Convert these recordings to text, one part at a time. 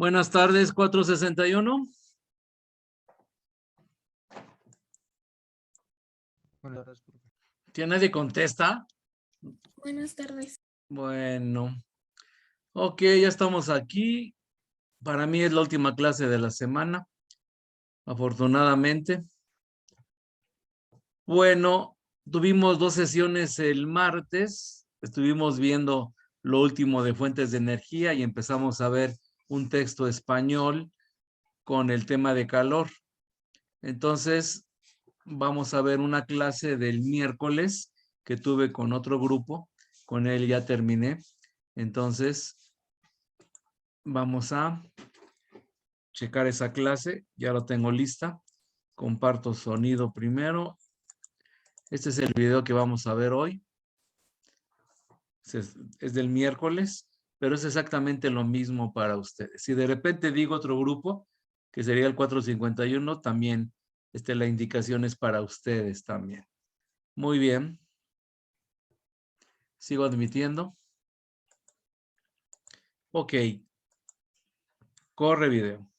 Buenas tardes, 461. Buenas tardes, profe. ¿Que nadie contesta? Buenas tardes. Bueno. Ok, ya estamos aquí. Para mí es la última clase de la semana, afortunadamente. Bueno, tuvimos 2 sesiones el martes. Estuvimos viendo lo último de fuentes de energía y empezamos a ver un texto español con el tema de calor. Entonces, vamos a ver una clase del miércoles que tuve con otro grupo. Con él ya terminé. Entonces, vamos a checar esa clase. Ya lo tengo lista. Comparto sonido primero. Este es el video que vamos a ver hoy. Es del miércoles, pero es exactamente lo mismo para ustedes. Si de repente digo otro grupo, que sería el 451, también la indicación es para ustedes también. Muy bien. Sigo admitiendo. Ok. Corre video.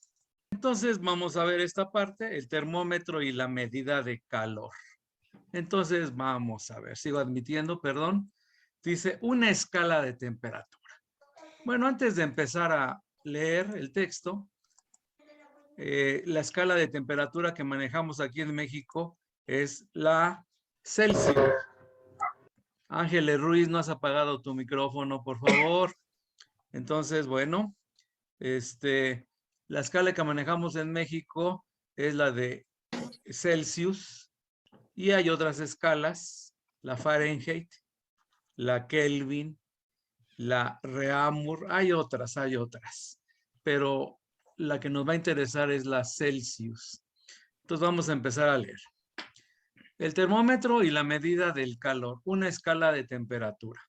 Entonces vamos a ver esta parte, el termómetro y la medida de calor. Entonces vamos a ver, sigo admitiendo, perdón. Dice una escala de temperatura. Bueno, antes de empezar a leer el texto, la escala de temperatura que manejamos aquí en México es la Celsius. Ángeles Ruiz, no has apagado tu micrófono, por favor. Entonces, bueno, la escala que manejamos en México es la de Celsius y hay otras escalas, la Fahrenheit, la Kelvin, la Reaumur, hay otras, pero la que nos va a interesar es la Celsius. Entonces vamos a empezar a leer. El termómetro y la medida del calor, una escala de temperatura.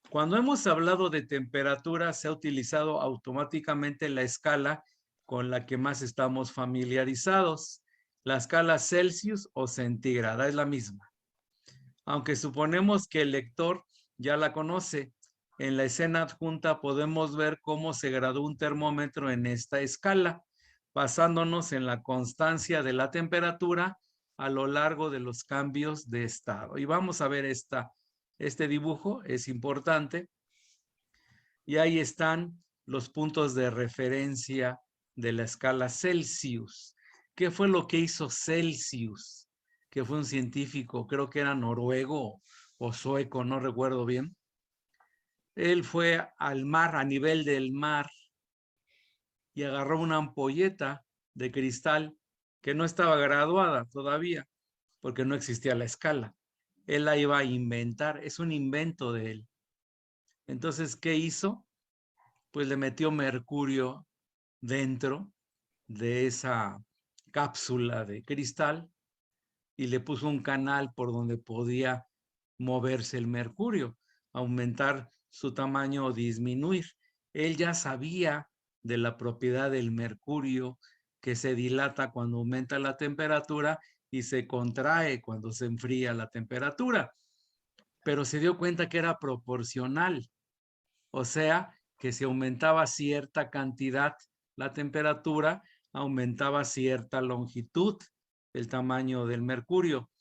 Cuando hemos hablado de temperatura, se ha utilizado automáticamente la escala con la que más estamos familiarizados. La escala Celsius o centígrada es la misma. Aunque suponemos que el lector ya la conoce, en la escena adjunta podemos ver cómo se graduó un termómetro en esta escala, basándonos en la constancia de la temperatura a lo largo de los cambios de estado. Y vamos a ver este dibujo, es importante. Y ahí están los puntos de referencia de la escala Celsius. ¿Qué fue lo que hizo Celsius? Que fue un científico, creo que era noruego o sueco, no recuerdo bien. Él fue al mar, a nivel del mar, y agarró una ampolleta de cristal que no estaba graduada todavía, porque no existía la escala. Él la iba a inventar, es un invento de él. Entonces, ¿qué hizo? Pues le metió mercurio dentro de esa cápsula de cristal y le puso un canal por donde podía moverse el mercurio, aumentar su tamaño o disminuir. Él ya sabía de la propiedad del mercurio que se dilata cuando aumenta la temperatura y se contrae cuando se enfría la temperatura, pero se dio cuenta que era proporcional, o sea, que si aumentaba cierta cantidad la temperatura, aumentaba cierta longitud el tamaño del mercurio.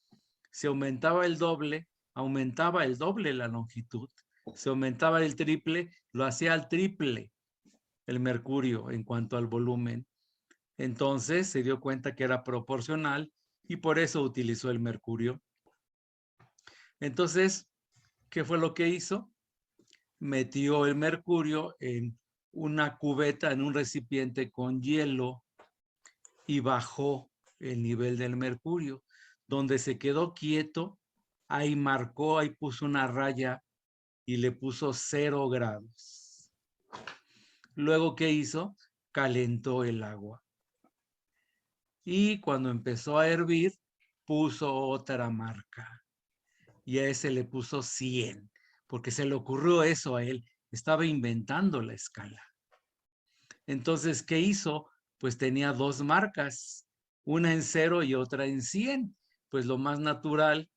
Si aumentaba el doble, aumentaba el doble la longitud. Si aumentaba el triple, lo hacía al triple el mercurio en cuanto al volumen. Entonces se dio cuenta que era proporcional y por eso utilizó el mercurio. Entonces, ¿qué fue lo que hizo? Metió el mercurio en una cubeta, en un recipiente con hielo y bajó el nivel del mercurio. Donde se quedó quieto, ahí marcó, ahí puso una raya y le puso 0 grados. Luego, ¿qué hizo? Calentó el agua. Y cuando empezó a hervir, puso otra marca. Y a ese le puso 100, porque se le ocurrió eso a él. Estaba inventando la escala. Entonces, ¿qué hizo? Pues tenía 2 marcas, una en 0 y otra en 100. Pues lo más natural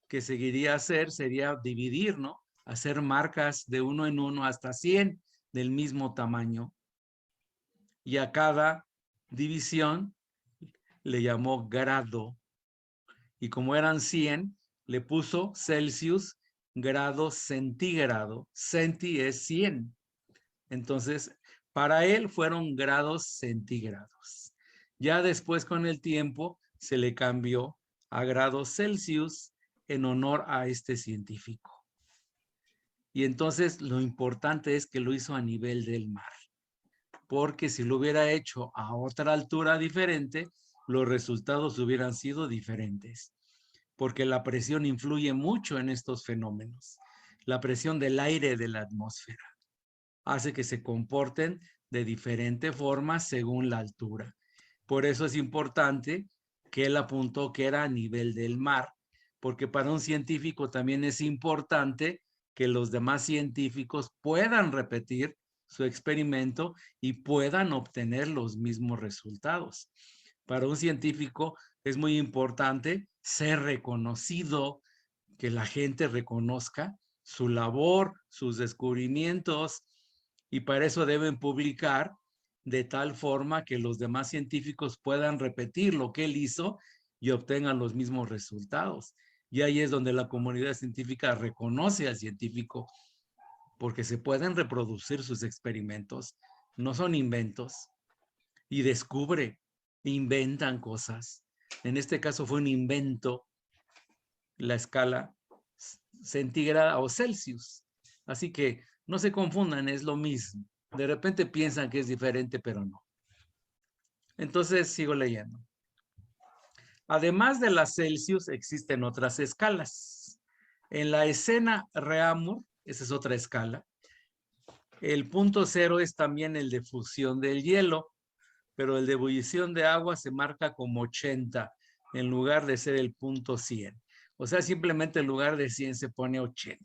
que seguiría hacer sería dividir, ¿no? Hacer marcas de 1 en 1 hasta 100 del mismo tamaño. y a cada división le llamó grado. Y como eran 100, le puso Celsius, grado centígrado. Centi es 100. Entonces, para él fueron grados centígrados. Ya después, con el tiempo, se le cambió a grados Celsius en honor a este científico. Y entonces lo importante es que lo hizo a nivel del mar, porque si lo hubiera hecho a otra altura diferente, los resultados hubieran sido diferentes, porque la presión influye mucho en estos fenómenos. La presión del aire de la atmósfera hace que se comporten de diferente forma según la altura. Por eso es importante que él apuntó que era a nivel del mar, porque para un científico también es importante que los demás científicos puedan repetir su experimento y puedan obtener los mismos resultados. Para un científico es muy importante ser reconocido, que la gente reconozca su labor, sus descubrimientos, y para eso deben publicar de tal forma que los demás científicos puedan repetir lo que él hizo y obtengan los mismos resultados. Y ahí es donde la comunidad científica reconoce al científico, porque se pueden reproducir sus experimentos, no son inventos, y descubre, inventan cosas. En este caso fue un invento, la escala centígrada o Celsius. Así que no se confundan, es lo mismo. De repente piensan que es diferente, pero no. Entonces sigo leyendo. Además de la Celsius, existen otras escalas. En la escena Reaumur, esa es otra escala, el punto cero es también el de fusión del hielo, pero el de ebullición de agua se marca como 80 en lugar de ser el punto 100. O sea, simplemente en lugar de 100 se pone 80.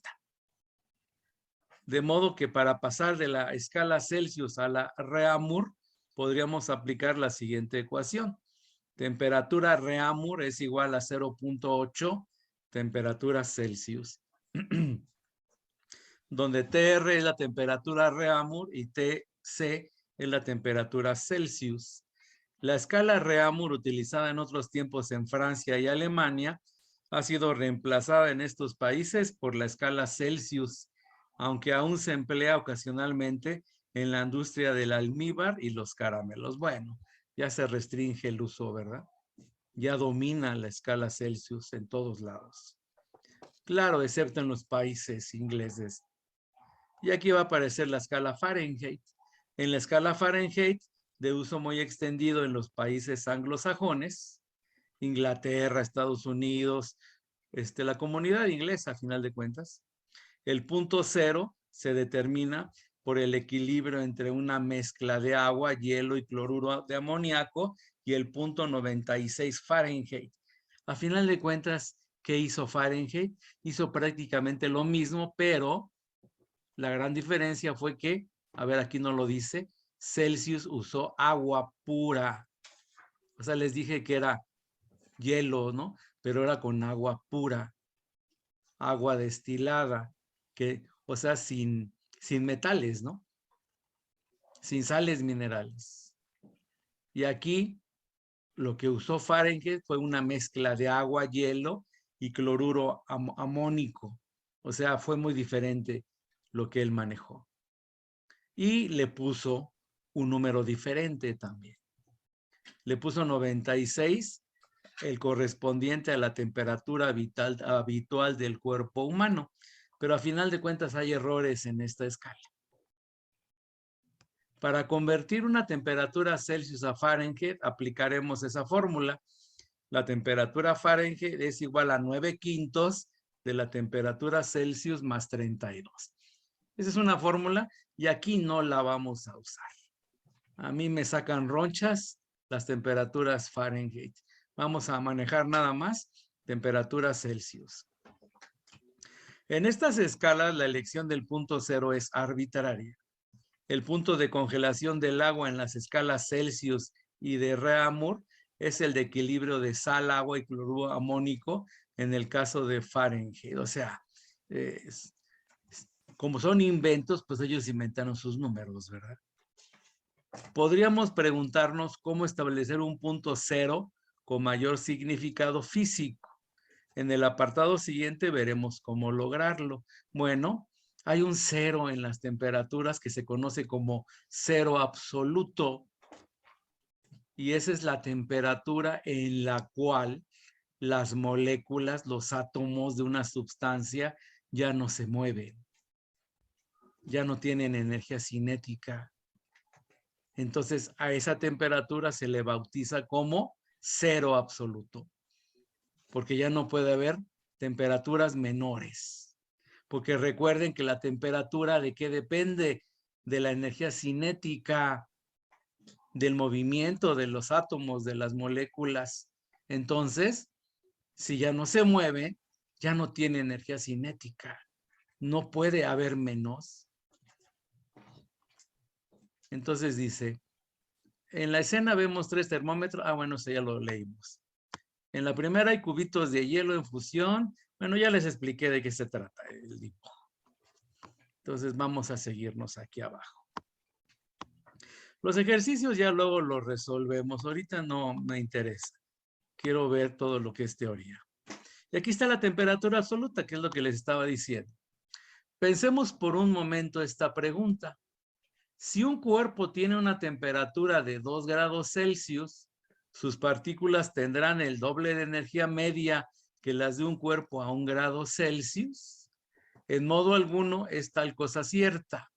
De modo que para pasar de la escala Celsius a la Reaumur, podríamos aplicar la siguiente ecuación. Temperatura Reaumur es igual a 0.8 temperatura Celsius, donde TR es la temperatura Reaumur y TC es la temperatura Celsius. La escala Reaumur, utilizada en otros tiempos en Francia y Alemania, ha sido reemplazada en estos países por la escala Celsius, aunque aún se emplea ocasionalmente en la industria del almíbar y los caramelos. Bueno, ya se restringe el uso, ¿verdad? Ya domina la escala Celsius en todos lados. Claro, excepto en los países ingleses. Y aquí va a aparecer la escala Fahrenheit. En la escala Fahrenheit, de uso muy extendido en los países anglosajones, Inglaterra, Estados Unidos, la comunidad inglesa, a final de cuentas, el punto cero se determina por el equilibrio entre una mezcla de agua, hielo y cloruro de amoníaco y el punto 96 Fahrenheit. A final de cuentas, ¿qué hizo Fahrenheit? Hizo prácticamente lo mismo, pero la gran diferencia fue que, a ver, aquí no lo dice, Celsius usó agua pura. O sea, les dije que era hielo, ¿no? Pero era con agua pura, agua destilada, que, o sea, sin metales, ¿no? Sin sales minerales. Y aquí lo que usó Fahrenheit fue una mezcla de agua, hielo y cloruro amónico. O sea, fue muy diferente lo que él manejó. Y le puso un número diferente también. Le puso 96, el correspondiente a la temperatura habitual del cuerpo humano. Pero a final de cuentas hay errores en esta escala. Para convertir una temperatura Celsius a Fahrenheit, aplicaremos esa fórmula. La temperatura Fahrenheit es igual a 9/5 de la temperatura Celsius más 32. Esa es una fórmula y aquí no la vamos a usar. A mí me sacan ronchas las temperaturas Fahrenheit. Vamos a manejar nada más temperatura Celsius. En estas escalas, la elección del punto cero es arbitraria. El punto de congelación del agua en las escalas Celsius y de Reaumur es el de equilibrio de sal, agua y cloruro amónico en el caso de Fahrenheit. O sea, como son inventos, pues ellos inventaron sus números, ¿verdad? podríamos preguntarnos cómo establecer un punto cero con mayor significado físico. En el apartado siguiente veremos cómo lograrlo. Bueno, hay un cero en las temperaturas que se conoce como cero absoluto. Y esa es la temperatura en la cual las moléculas, los átomos de una sustancia ya no se mueven, ya no tienen energía cinética. Entonces, a esa temperatura se le bautiza como cero absoluto, porque ya no puede haber temperaturas menores. Porque recuerden que la temperatura ¿de qué depende? De la energía cinética, del movimiento de los átomos, de las moléculas. Entonces, si ya no se mueve, ya no tiene energía cinética. No puede haber menos. Entonces dice, en la escena vemos 3 termómetros. Ah, bueno, eso ya lo leímos. En la primera hay cubitos de hielo en fusión. Bueno, ya les expliqué de qué se trata el dibujo. Entonces vamos a seguirnos aquí abajo. Los ejercicios ya luego los resolvemos. Ahorita no me interesa. Quiero ver todo lo que es teoría. Y aquí está la temperatura absoluta, que es lo que les estaba diciendo. Pensemos por un momento esta pregunta. Si un cuerpo tiene una temperatura de 2 grados Celsius, sus partículas tendrán el doble de energía media que las de un cuerpo a 1 grado Celsius. En modo alguno es tal cosa cierta.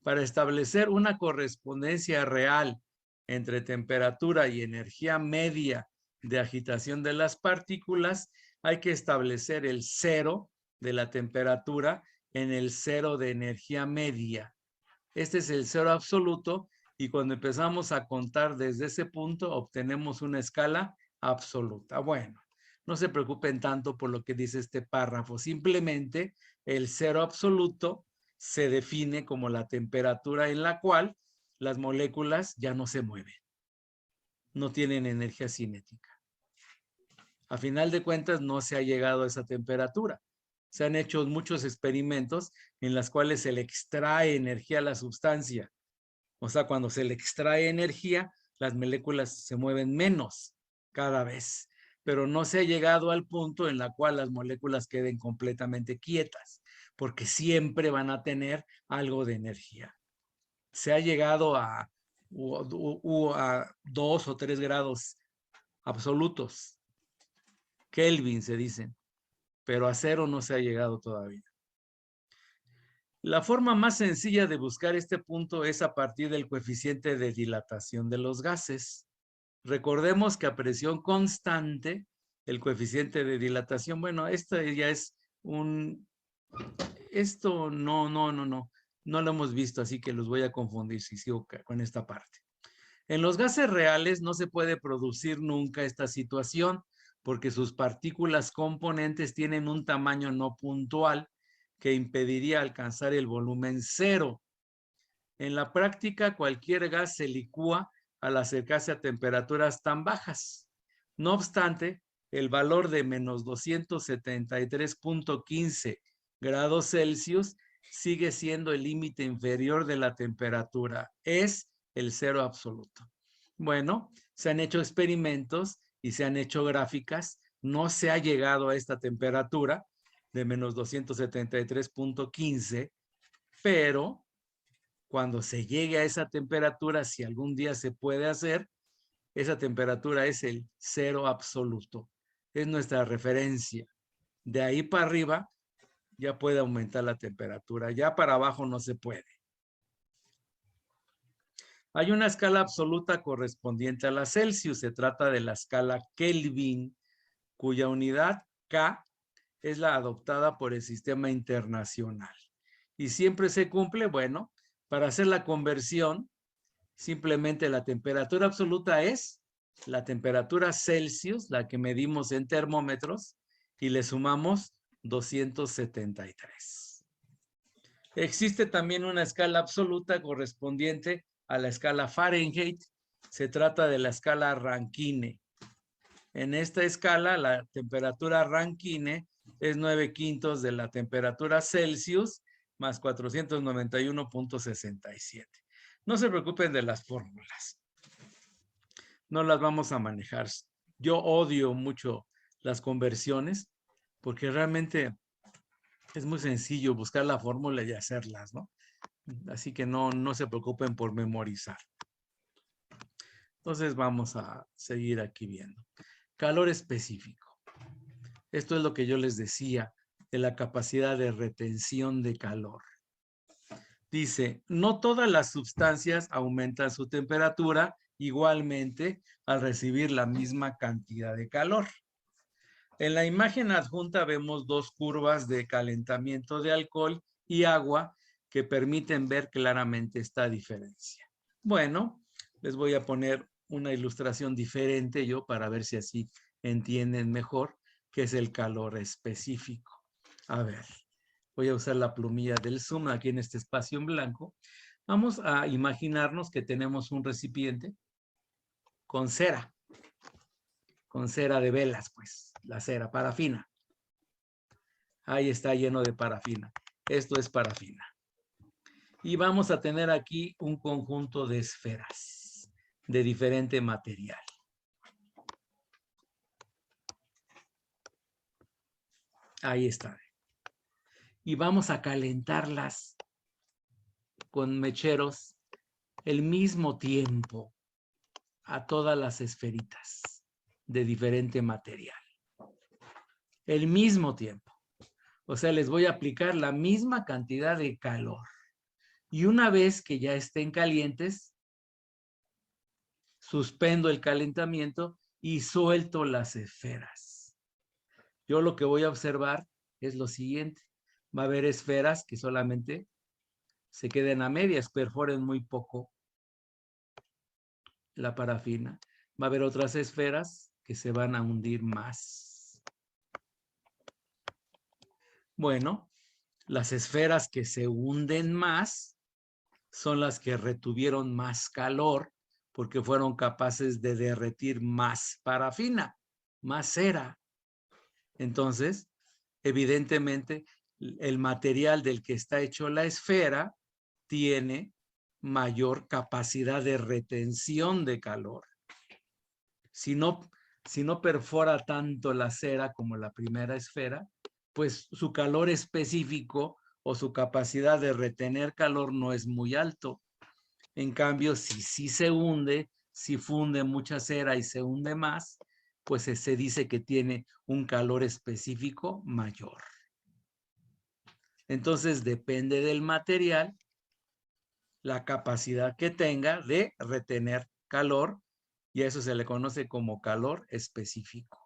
Para establecer una correspondencia real entre temperatura y energía media de agitación de las partículas, hay que establecer el cero de la temperatura en el cero de energía media. Este es el cero absoluto y cuando empezamos a contar desde ese punto obtenemos una escala absoluta. Bueno, no se preocupen tanto por lo que dice este párrafo, simplemente el cero absoluto se define como la temperatura en la cual las moléculas ya no se mueven, no tienen energía cinética. A final de cuentas no se ha llegado a esa temperatura. Se han hecho muchos experimentos en los cuales se le extrae energía a la sustancia. O sea, cuando se le extrae energía, las moléculas se mueven menos cada vez. Pero no se ha llegado al punto en la cual las moléculas queden completamente quietas, porque siempre van a tener algo de energía. Se ha llegado a 2 o 3 grados absolutos. Kelvin se dicen, pero a 0 no se ha llegado todavía. La forma más sencilla de buscar este punto es a partir del coeficiente de dilatación de los gases. Recordemos que a presión constante, el coeficiente de dilatación, bueno, esto ya es esto no lo hemos visto, así que los voy a confundir si sigo con esta parte. En los gases reales no se puede producir nunca esta situación porque sus partículas componentes tienen un tamaño no puntual que impediría alcanzar el volumen cero. En la práctica, cualquier gas se licúa al acercarse a temperaturas tan bajas. No obstante, el valor de menos 273.15 grados Celsius sigue siendo el límite inferior de la temperatura. Es el cero absoluto. Bueno, se han hecho experimentos y se han hecho gráficas. No se ha llegado a esta temperatura de menos 273.15, pero cuando se llegue a esa temperatura, si algún día se puede hacer, esa temperatura es el cero absoluto. Es nuestra referencia. De ahí para arriba ya puede aumentar la temperatura. Ya para abajo no se puede. Hay una escala absoluta correspondiente a la Celsius. Se trata de la escala Kelvin, cuya unidad K es la adoptada por el sistema internacional. Y siempre se cumple, bueno, para hacer la conversión, simplemente la temperatura absoluta es la temperatura Celsius, la que medimos en termómetros, y le sumamos 273. Existe también una escala absoluta correspondiente a la escala Fahrenheit. Se trata de la escala Rankine. En esta escala, la temperatura Rankine es 9/5 de la temperatura Celsius más 491.67. No se preocupen de las fórmulas. No las vamos a manejar. Yo odio mucho las conversiones porque realmente es muy sencillo buscar la fórmula y hacerlas, ¿no? Así que no se preocupen por memorizar. Entonces vamos a seguir aquí viendo. Calor específico. Esto es lo que yo les decía de la capacidad de retención de calor. Dice, no todas las sustancias aumentan su temperatura igualmente al recibir la misma cantidad de calor. En la imagen adjunta vemos dos curvas de calentamiento de alcohol y agua que permiten ver claramente esta diferencia. Bueno, les voy a poner una ilustración diferente yo para ver si así entienden mejor qué es el calor específico. A ver, voy a usar la plumilla del Zoom aquí en este espacio en blanco. Vamos a imaginarnos que tenemos un recipiente con cera de velas, pues, la cera, parafina. Ahí está lleno de parafina. Esto es parafina. Y vamos a tener aquí un conjunto de esferas de diferente material. Ahí está. Y vamos a calentarlas con mecheros el mismo tiempo a todas las esferitas de diferente material. El mismo tiempo. O sea, les voy a aplicar la misma cantidad de calor. Y una vez que ya estén calientes, suspendo el calentamiento y suelto las esferas. Yo lo que voy a observar es lo siguiente. Va a haber esferas que solamente se queden a medias, perforen muy poco la parafina. Va a haber otras esferas que se van a hundir más. Bueno, las esferas que se hunden más son las que retuvieron más calor porque fueron capaces de derretir más parafina, más cera. Entonces, evidentemente, el material del que está hecho la esfera tiene mayor capacidad de retención de calor. Si no perfora tanto la cera como la primera esfera, pues su calor específico o su capacidad de retener calor no es muy alto. En cambio, si sí se hunde, si funde mucha cera y se hunde más, pues se dice que tiene un calor específico mayor. Entonces, depende del material, la capacidad que tenga de retener calor, y a eso se le conoce como calor específico.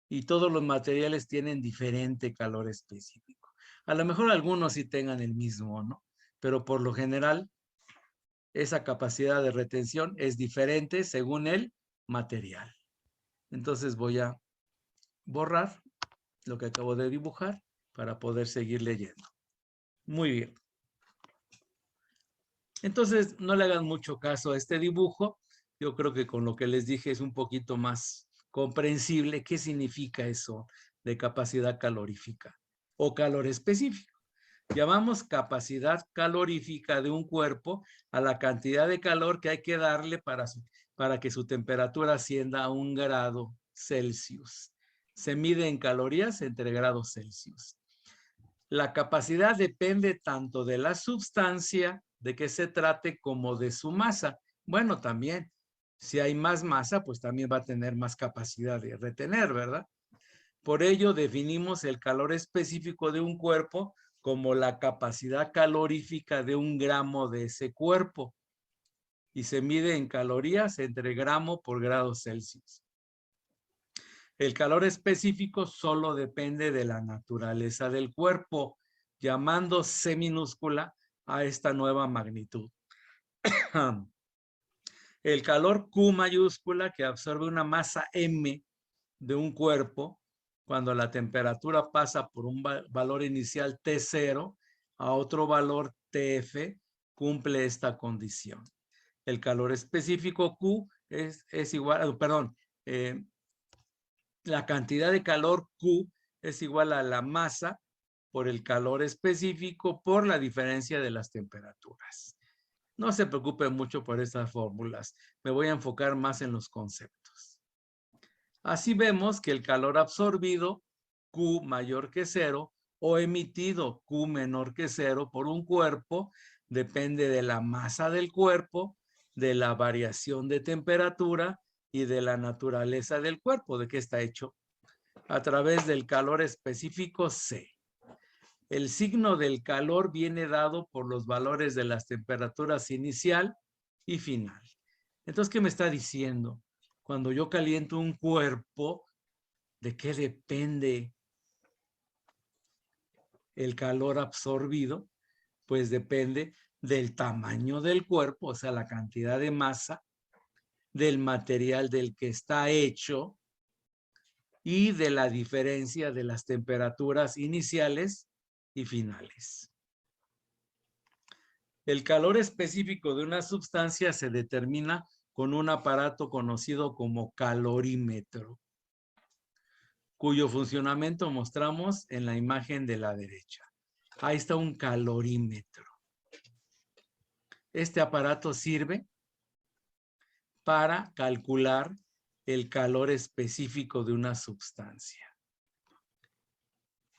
Y todos los materiales tienen diferente calor específico. A lo mejor algunos sí tengan el mismo, ¿no? Pero por lo general, esa capacidad de retención es diferente según el material. Entonces voy a borrar lo que acabo de dibujar para poder seguir leyendo. Muy bien. Entonces no le hagan mucho caso a este dibujo. Yo creo que con lo que les dije es un poquito más comprensible qué significa eso de capacidad calorífica o calor específico. Llamamos capacidad calorífica de un cuerpo a la cantidad de calor que hay que darle para que su temperatura ascienda a 1 grado Celsius. Se mide en calorías entre grados Celsius. La capacidad depende tanto de la sustancia de que se trate como de su masa. Bueno, también, si hay más masa, pues también va a tener más capacidad de retener, ¿verdad? Por ello, definimos el calor específico de un cuerpo como la capacidad calorífica de 1 gramo de ese cuerpo y se mide en calorías entre gramo por grado Celsius. El calor específico solo depende de la naturaleza del cuerpo, llamando C minúscula a esta nueva magnitud. El calor Q mayúscula que absorbe una masa M de un cuerpo cuando la temperatura pasa por un valor inicial T0 a otro valor TF, cumple esta condición. El calor específico Q es igual, perdón, la cantidad de calor Q es igual a la masa por el calor específico por la diferencia de las temperaturas. No se preocupe mucho por estas fórmulas. Me voy a enfocar más en los conceptos. Así vemos que el calor absorbido, Q mayor que 0, o emitido, Q menor que 0, por un cuerpo, depende de la masa del cuerpo, de la variación de temperatura y de la naturaleza del cuerpo, de qué está hecho, a través del calor específico C. El signo del calor viene dado por los valores de las temperaturas inicial y final. Entonces, ¿qué me está diciendo? Cuando yo caliento un cuerpo, ¿de qué depende el calor absorbido? Pues depende del tamaño del cuerpo, o sea, la cantidad de masa, del material del que está hecho y de la diferencia de las temperaturas iniciales y finales. El calor específico de una sustancia se determina con un aparato conocido como calorímetro, cuyo funcionamiento mostramos en la imagen de la derecha. Ahí está un calorímetro. Este aparato sirve para calcular el calor específico de una sustancia.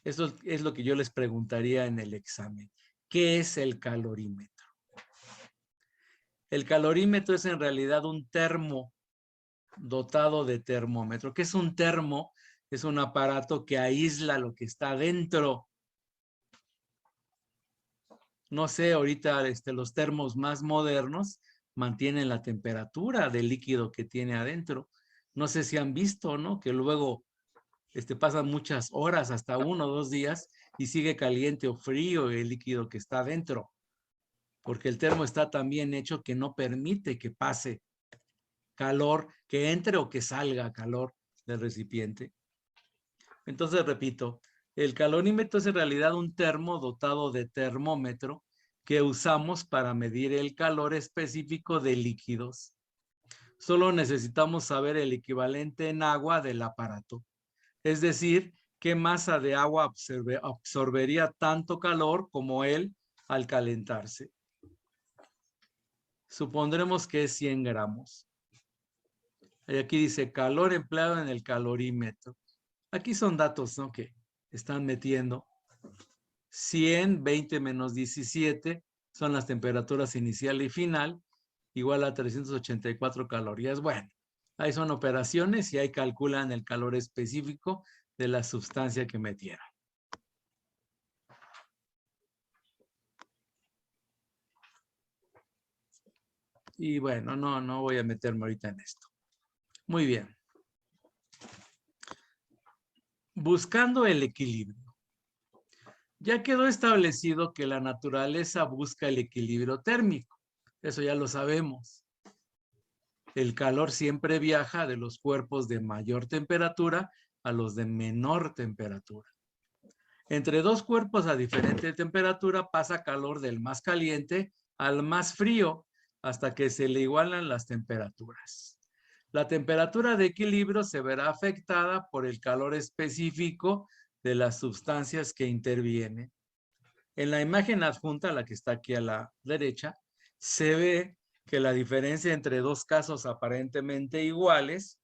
Eso es lo que yo les preguntaría en el examen. ¿Qué es el calorímetro? El calorímetro es en realidad un termo dotado de termómetro. ¿Qué es un termo? Es un aparato que aísla lo que está dentro. No sé, ahorita los termos más modernos mantienen la temperatura del líquido que tiene adentro. No sé si han visto, ¿no? Que luego pasan muchas horas, hasta 1 o 2 días, y sigue caliente o frío el líquido que está adentro. Porque el termo está tan bien hecho que no permite que pase calor, que entre o que salga calor del recipiente. Entonces, repito, el calorímetro es en realidad un termo dotado de termómetro que usamos para medir el calor específico de líquidos. Solo necesitamos saber el equivalente en agua del aparato. Es decir, qué masa de agua absorbería tanto calor como él al calentarse. Supondremos que es 100 gramos. Y aquí dice calor empleado en el calorímetro. Aquí son datos, ¿no?, que están metiendo. 100, 20 menos 17 son las temperaturas inicial y final, igual a 384 calorías. Bueno, ahí son operaciones y ahí calculan el calor específico de la sustancia que metieron. Y bueno, no voy a meterme ahorita en esto. Muy bien. Buscando el equilibrio. Ya quedó establecido que la naturaleza busca el equilibrio térmico. Eso ya lo sabemos. El calor siempre viaja de los cuerpos de mayor temperatura a los de menor temperatura. Entre dos cuerpos a diferente temperatura pasa calor del más caliente al más frío hasta que se le igualan las temperaturas. La temperatura de equilibrio se verá afectada por el calor específico de las sustancias que intervienen. En la imagen adjunta, la que está aquí a la derecha, se ve que la diferencia entre dos casos aparentemente iguales,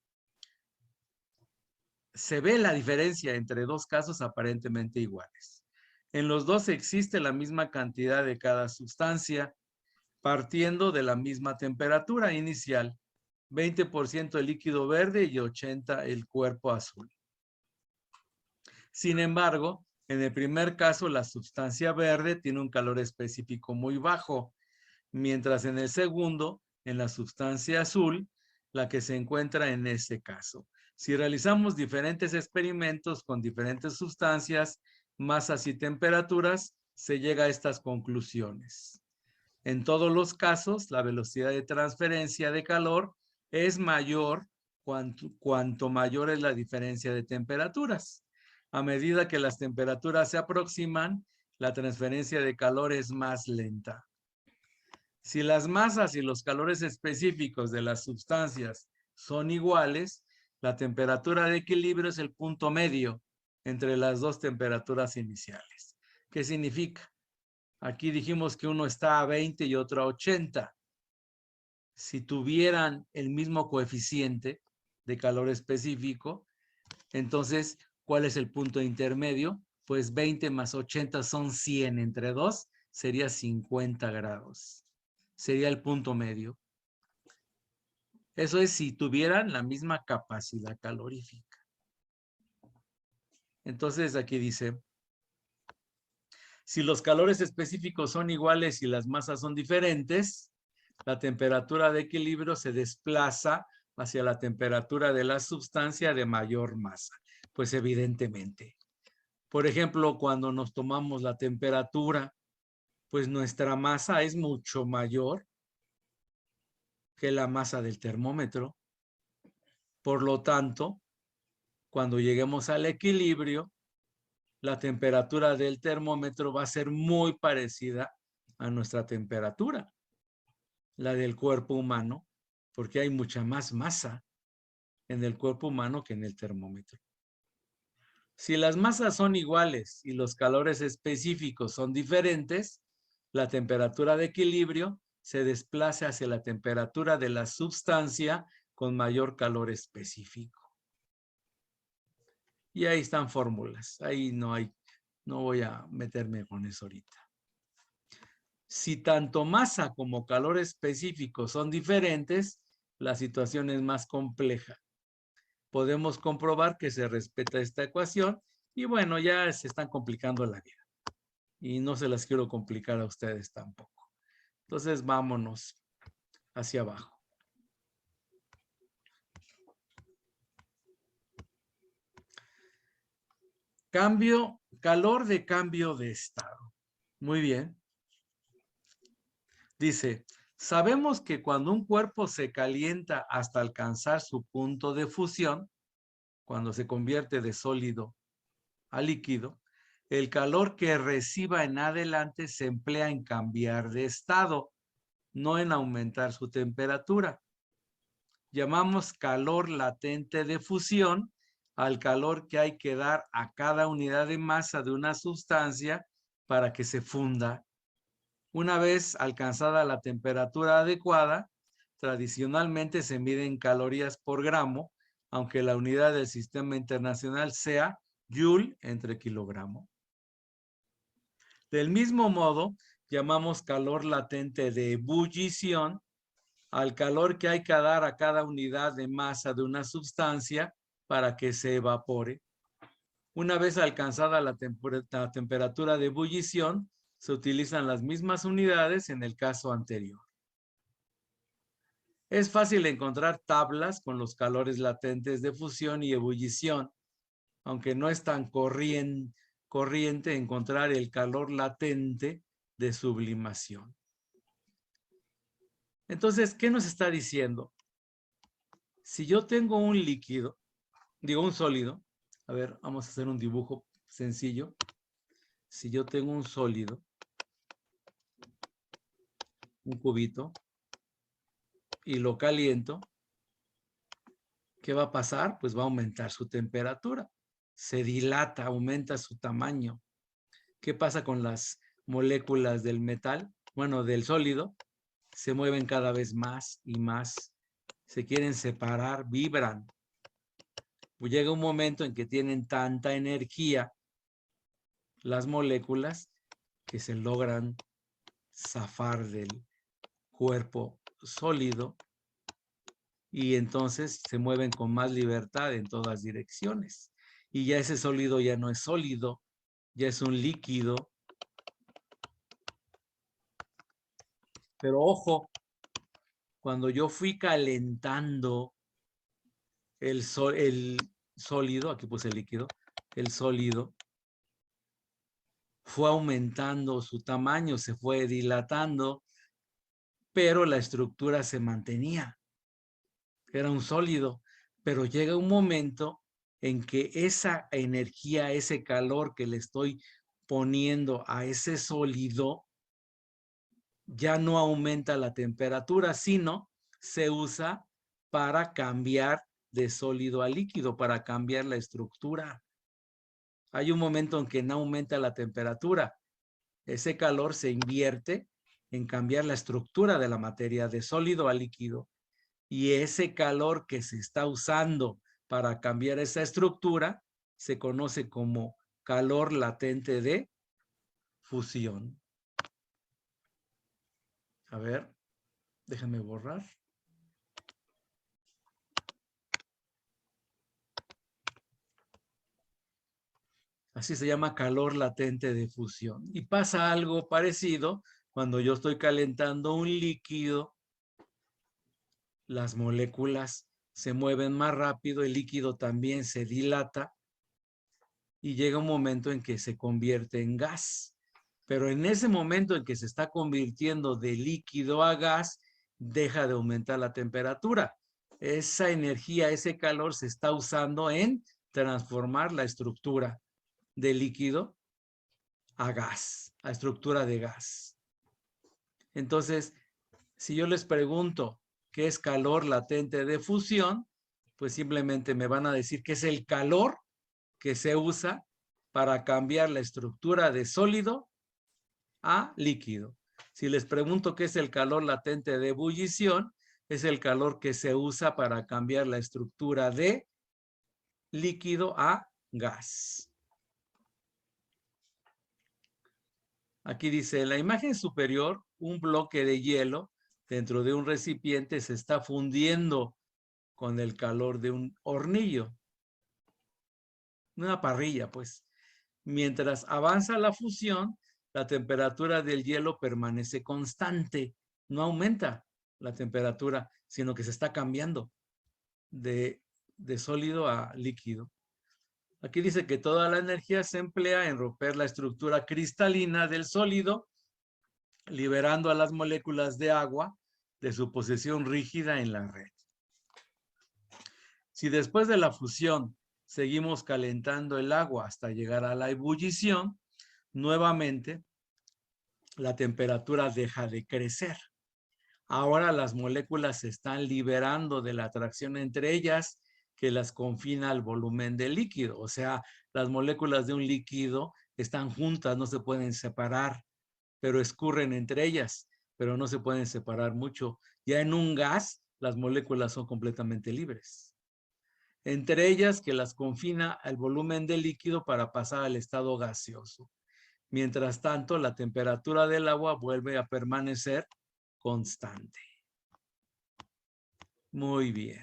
En los dos existe la misma cantidad de cada sustancia, partiendo de la misma temperatura inicial, 20% el líquido verde y 80% el cuerpo azul. Sin embargo, en el primer caso, la sustancia verde tiene un calor específico muy bajo, mientras en el segundo, en la sustancia azul, la que se encuentra en ese caso. Si realizamos diferentes experimentos con diferentes sustancias, masas y temperaturas, se llega a estas conclusiones. En todos los casos, la velocidad de transferencia de calor es mayor cuanto mayor es la diferencia de temperaturas. A medida que las temperaturas se aproximan, la transferencia de calor es más lenta. Si las masas y los calores específicos de las sustancias son iguales, la temperatura de equilibrio es el punto medio entre las dos temperaturas iniciales. ¿Qué significa? Aquí dijimos que uno está a 20 y otro a 80. Si tuvieran el mismo coeficiente de calor específico, entonces, ¿cuál es el punto intermedio? Pues 20 más 80 son 100. Entre 2 sería 50 grados. Sería el punto medio. Eso es si tuvieran la misma capacidad calorífica. Entonces, aquí dice, si los calores específicos son iguales y las masas son diferentes, la temperatura de equilibrio se desplaza hacia la temperatura de la sustancia de mayor masa. Pues evidentemente. Por ejemplo, cuando nos tomamos la temperatura, pues nuestra masa es mucho mayor que la masa del termómetro. Por lo tanto, cuando lleguemos al equilibrio, la temperatura del termómetro va a ser muy parecida a nuestra temperatura, la del cuerpo humano, porque hay mucha más masa en el cuerpo humano que en el termómetro. Si las masas son iguales y los calores específicos son diferentes, la temperatura de equilibrio se desplaza hacia la temperatura de la sustancia con mayor calor específico. Y ahí están fórmulas. Ahí no voy a meterme con eso ahorita. Si tanto masa como calor específico son diferentes, la situación es más compleja. Podemos comprobar que se respeta esta ecuación y bueno, ya se están complicando la vida. Y no se las quiero complicar a ustedes tampoco. Entonces, vámonos hacia abajo. Calor de cambio de estado. Muy bien. Dice, sabemos que cuando un cuerpo se calienta hasta alcanzar su punto de fusión, cuando se convierte de sólido a líquido, el calor que reciba en adelante se emplea en cambiar de estado, no en aumentar su temperatura. Llamamos calor latente de fusión al calor que hay que dar a cada unidad de masa de una sustancia para que se funda. Una vez alcanzada la temperatura adecuada, tradicionalmente se mide en calorías por gramo, aunque la unidad del sistema internacional sea Joule entre kilogramo. Del mismo modo, llamamos calor latente de ebullición al calor que hay que dar a cada unidad de masa de una sustancia para que se evapore. Una vez alcanzada la temperatura de ebullición, se utilizan las mismas unidades en el caso anterior. Es fácil encontrar tablas con los calores latentes de fusión y ebullición, aunque no es tan corriente encontrar el calor latente de sublimación. Entonces, ¿qué nos está diciendo? Si yo tengo un líquido, un sólido, a ver, vamos a hacer un dibujo sencillo. Si yo tengo un sólido, un cubito, y lo caliento, ¿qué va a pasar? Pues va a aumentar su temperatura. Se dilata, aumenta su tamaño. ¿Qué pasa con las moléculas del metal? Bueno, del sólido. Se mueven cada vez más y más. Se quieren separar, vibran. Pues llega un momento en que tienen tanta energía las moléculas que se logran zafar del cuerpo sólido y entonces se mueven con más libertad en todas direcciones. Y ya ese sólido ya no es sólido, ya es un líquido. Pero ojo, cuando yo fui calentando el sólido, aquí puse el líquido, el sólido, fue aumentando su tamaño, se fue dilatando, pero la estructura se mantenía. Era un sólido, pero llega un momento en que esa energía, ese calor que le estoy poniendo a ese sólido, ya no aumenta la temperatura, sino se usa para cambiar de sólido a líquido, para cambiar la estructura. Hay un momento en que no aumenta la temperatura, ese calor se invierte en cambiar la estructura de la materia de sólido a líquido. Y ese calor que se está usando para cambiar esa estructura se conoce como calor latente de fusión. A ver, déjame borrar. Así se llama calor latente de fusión. Y pasa algo parecido cuando yo estoy calentando un líquido. Las moléculas se mueven más rápido, el líquido también se dilata y llega un momento en que se convierte en gas. Pero en ese momento en que se está convirtiendo de líquido a gas, deja de aumentar la temperatura. Esa energía, ese calor se está usando en transformar la estructura de líquido a gas, a estructura de gas. Entonces, si yo les pregunto qué es calor latente de fusión, pues simplemente me van a decir que es el calor que se usa para cambiar la estructura de sólido a líquido. Si les pregunto qué es el calor latente de ebullición, es el calor que se usa para cambiar la estructura de líquido a gas. Aquí dice, en la imagen superior, un bloque de hielo dentro de un recipiente se está fundiendo con el calor de un hornillo. Una parrilla, pues. Mientras avanza la fusión, la temperatura del hielo permanece constante. No aumenta la temperatura, sino que se está cambiando de sólido a líquido. Aquí dice que toda la energía se emplea en romper la estructura cristalina del sólido, liberando a las moléculas de agua de su posición rígida en la red. Si después de la fusión seguimos calentando el agua hasta llegar a la ebullición, nuevamente la temperatura deja de crecer. Ahora las moléculas se están liberando de la atracción entre ellas que las confina al volumen del líquido. O sea, las moléculas de un líquido están juntas, no se pueden separar, pero escurren entre ellas, pero no se pueden separar mucho. Ya en un gas, las moléculas son completamente libres. Entre ellas que las confina al volumen del líquido para pasar al estado gaseoso. Mientras tanto, la temperatura del agua vuelve a permanecer constante. Muy bien.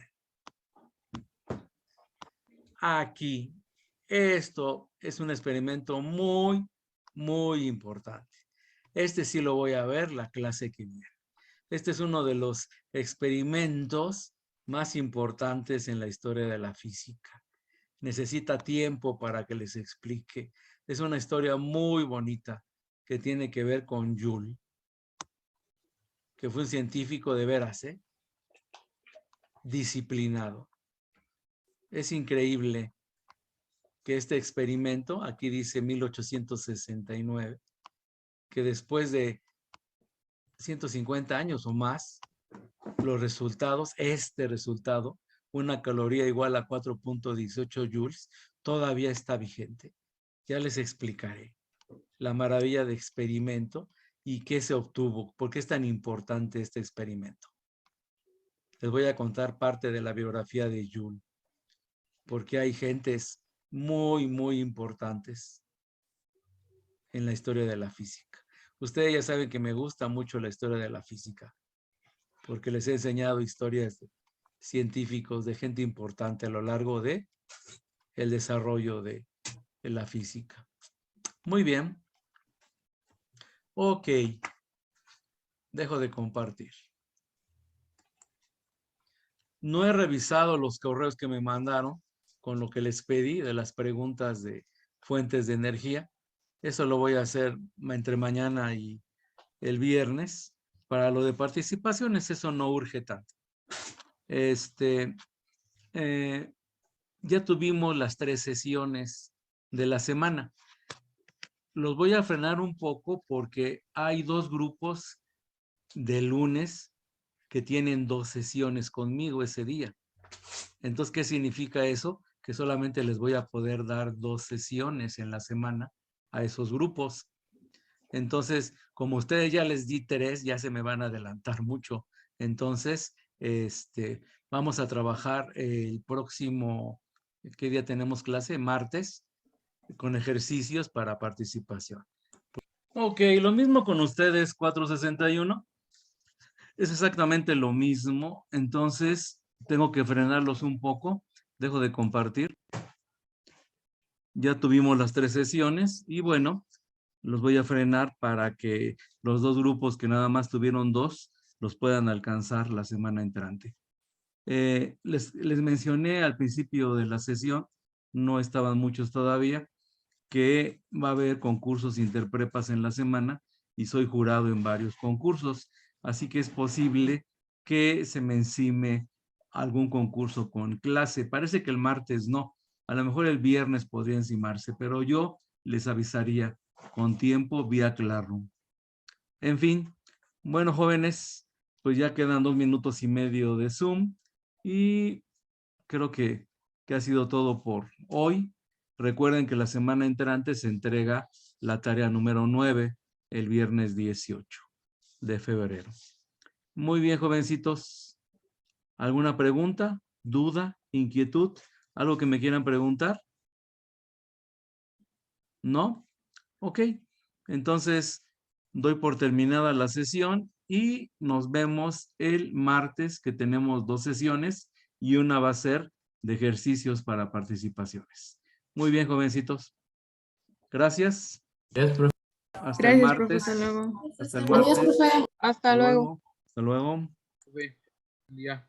Aquí, esto es un experimento muy, muy importante. Este sí lo voy a ver la clase que viene. Este es uno de los experimentos más importantes en la historia de la física. Necesita tiempo para que les explique. Es una historia muy bonita que tiene que ver con Joule, que fue un científico de veras, disciplinado. Es increíble que este experimento, aquí dice 1869, que después de 150 años o más, los resultados, este resultado, una caloría igual a 4.18 joules, todavía está vigente. Ya les explicaré la maravilla de experimento y qué se obtuvo, por qué es tan importante este experimento. Les voy a contar parte de la biografía de Joule, porque hay gentes muy, muy importantes en la historia de la física. Ustedes ya saben que me gusta mucho la historia de la física, porque les he enseñado historias de científicos, de gente importante a lo largo de el desarrollo de la física. Muy bien. Ok. Dejo de compartir. No he revisado los correos que me mandaron con lo que les pedí de las preguntas de fuentes de energía. Eso lo voy a hacer entre mañana y el viernes. Para lo de participaciones, eso no urge tanto. Ya tuvimos las 3 sesiones de la semana. Los voy a frenar un poco porque hay 2 grupos de lunes que tienen 2 sesiones conmigo ese día. Entonces, ¿qué significa eso? Que solamente les voy a poder dar 2 sesiones en la semana a esos grupos. Entonces, como ustedes ya les di 3, ya se me van a adelantar mucho. Entonces, vamos a trabajar el próximo, ¿qué día tenemos clase? Martes, con ejercicios para participación. Ok, lo mismo con ustedes, 461. Es exactamente lo mismo. Entonces, tengo que frenarlos un poco. Dejo de compartir. Ya tuvimos las 3 sesiones y bueno, los voy a frenar para que los 2 grupos que nada más tuvieron 2 los puedan alcanzar la semana entrante. Les mencioné al principio de la sesión, no estaban muchos todavía, que va a haber concursos interprepas en la semana y soy jurado en varios concursos, así que es posible que se me encime algún concurso con clase. Parece que el martes no, a lo mejor el viernes podría encimarse, pero yo les avisaría con tiempo vía Classroom. En fin, bueno, jóvenes, pues ya quedan 2 minutos y medio de Zoom y creo que ha sido todo por hoy. Recuerden que la semana entrante se entrega la tarea número 9 el viernes 18 de febrero. Muy bien, jovencitos. ¿Alguna pregunta, duda, inquietud? ¿Algo que me quieran preguntar? ¿No? Ok. Entonces, doy por terminada la sesión y nos vemos el martes, que tenemos 2 sesiones y una va a ser de ejercicios para participaciones. Muy bien, jovencitos. Gracias. Yes, profe. Hasta el Gracias, martes. profesor. Luego. Hasta el Adiós, martes. profe. Hasta luego. Hasta luego. Profe, buen día.